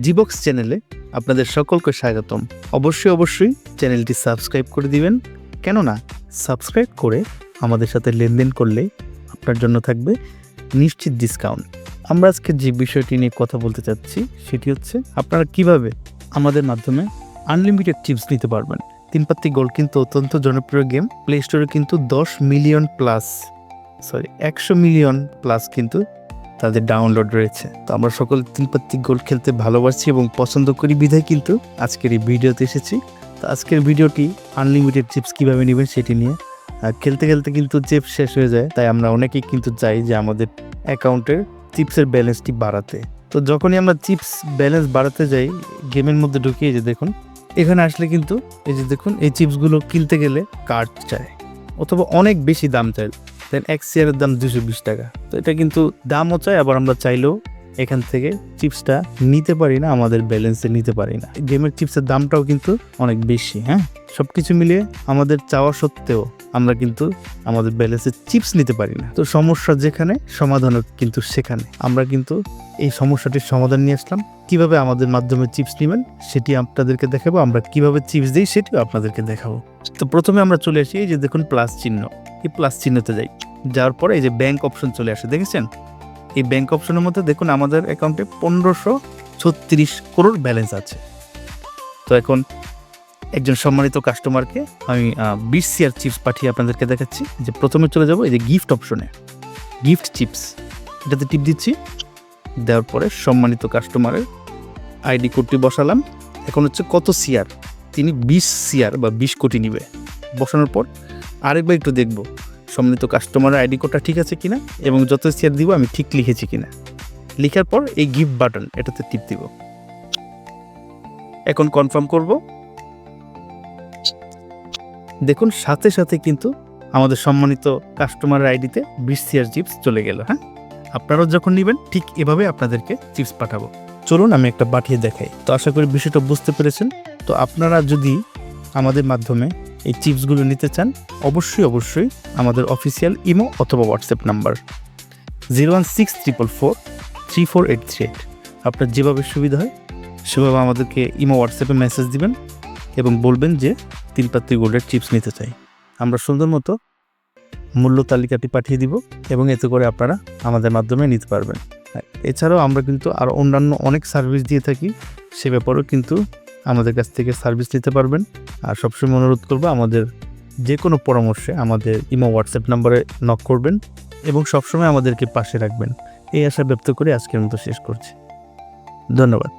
জিবক্স চ্যানেলে আপনাদের সকলকে স্বাগতম। অবশ্যই চ্যানেলটি সাবস্ক্রাইব করে দিবেন, কেননা সাবস্ক্রাইব করে আমাদের সাথে লেনদেন করলে আপনার জন্য থাকবে নিশ্চিত ডিসকাউন্ট। আমরা আজকে যে বিষয়টি নিয়ে কথা বলতে চাচ্ছি সেটি হচ্ছে আপনারা কিভাবে আমাদের মাধ্যমে আনলিমিটেড চিপস নিতে পারবেন। তিন পাত্তি গোল্ড কিন্তু অত্যন্ত জনপ্রিয় গেম। প্লে স্টোরে কিন্তু 100 মিলিয়ন প্লাস কিন্তু তাদের ডাউনলোড রয়েছে। তো আমরা সকল তিন পাত্তি গোল্ড খেলতে ভালোবাসি এবং পছন্দ করি বিধায় কিন্তু আজকের এই ভিডিওতে এসেছি। তো আজকের ভিডিওটি আনলিমিটেড চিপস কীভাবে নেবেন সেটি নিয়ে। খেলতে খেলতে কিন্তু চিপস শেষ হয়ে যায়, তাই আমরা অনেকেই কিন্তু চাই যে আমাদের অ্যাকাউন্টের চিপসের ব্যালেন্সটি বাড়াতে। তো যখনই আমরা চিপস ব্যালেন্স বাড়াতে যাই গেমের মধ্যে ঢুকিয়ে যে দেখুন এখানে আসলে কিন্তু এই যে দেখুন এই চিপসগুলো কিনতে গেলে কার্ড চায় অথবা অনেক বেশি দাম চায়। দেন এক শেয়ারের দাম 220 টাকা। তো এটা কিন্তু দামও চাই, আবার আমরা চাইলেও এখান থেকে চিপসটা নিতে পারি না, আমাদের ব্যালেন্সে নিতে পারি না। গেমের চিপসের দামটাও কিন্তু অনেক বেশি। সব কিছু মিলিয়ে আমাদের চাওয়া সত্ত্বেও আমরা কিন্তু আমাদের ব্যালেন্সে চিপস নিতে পারি না। তো সমস্যা যেখানে সমাধানও কিন্তু সেখানে। আমরা কিন্তু এই সমস্যাটির সমাধান নিয়ে আসলাম। কিভাবে আমাদের মাধ্যমে চিপস নেবেন সেটি আপনাদেরকে দেখাবো, আমরা কিভাবে চিপস দিই সেটিও আপনাদেরকে দেখাবো। তো প্রথমে আমরা চলে আসি এই যে দেখুন প্লাস চিহ্ন, এই প্লাস চিহ্নতে যাই। যাওয়ার পরে এই যে ব্যাংক অপশন চলে আসে, দেখেছেন? এই ব্যাংক অপশনের মধ্যে দেখুন আমাদের অ্যাকাউন্টে 1536 করোড় ব্যালেন্স আছে। তো এখন একজন সম্মানিত কাস্টমারকে আমি 20 শেয়ার চিপস পাঠিয়ে আপনাদেরকে দেখাচ্ছি। যে প্রথমে চলে যাব এই যে গিফট অপশনে, গিফট চিপস, এটাতে টিপ দিচ্ছি। দেওয়ার পরে সম্মানিত কাস্টমারের আইডি কোডটি বসালাম। এখন হচ্ছে কত শেয়ার, তিনি 20 শেয়ার বা 20 কোটি নিবে। বসানোর পর আরেকবার একটু দেখব সম্মানিত কাস্টমারের আইডি কোডটা ঠিক আছে কিনা এবং যত শেয়ার দিব আমি ঠিক লিখেছি কিনা। লেখার পর এই গিফট বাটন এটাতে টিপ দিব। এখন কনফার্ম করব। দেখুন সাথে সাথে কিন্তু আমাদের সম্মানিত কাস্টমারের আইডিতে 20 শেয়ার চিপস চলে গেল। আপনারাও যখন নেবেন ঠিক এভাবে আপনাদেরকে চিপস পাঠাবো। চলুন আমি একটা পাঠিয়ে দেখাই। তো আশা করি বিষয়টা বুঝতে পেরেছেন। তো আপনারা যদি আমাদের মাধ্যমে এই চিপসগুলো নিতে চান অবশ্যই আমাদের অফিসিয়াল ইমো অথবা হোয়াটসঅ্যাপ নাম্বার 01644434838, আপনার যেভাবে সুবিধা হয় সেভাবে আমাদেরকে ইমো হোয়াটসঅ্যাপে মেসেজ দিবেন এবং বলবেন যে তিন পাত্তি গোল্ডের চিপস নিতে চাই। আমরা সুন্দর মতো মূল্য তালিকাটি পাঠিয়ে দিব এবং এতে করে আপনারা আমাদের মাধ্যমে নিতে পারবেন। এছাড়াও আমরা কিন্তু আরও অন্যান্য অনেক সার্ভিস দিয়ে থাকি, সে ব্যাপারেও কিন্তু আমাদের কাছ থেকে সার্ভিস নিতে পারবেন। আর সবসময় অনুরোধ করবো আমাদের যে কোনো পরামর্শে আমাদের ইমো হোয়াটসঅ্যাপ নাম্বারে নক করবেন এবং সবসময় আমাদেরকে পাশে রাখবেন। এই আশা ব্যক্ত করে আজকের মতো শেষ করছি। ধন্যবাদ।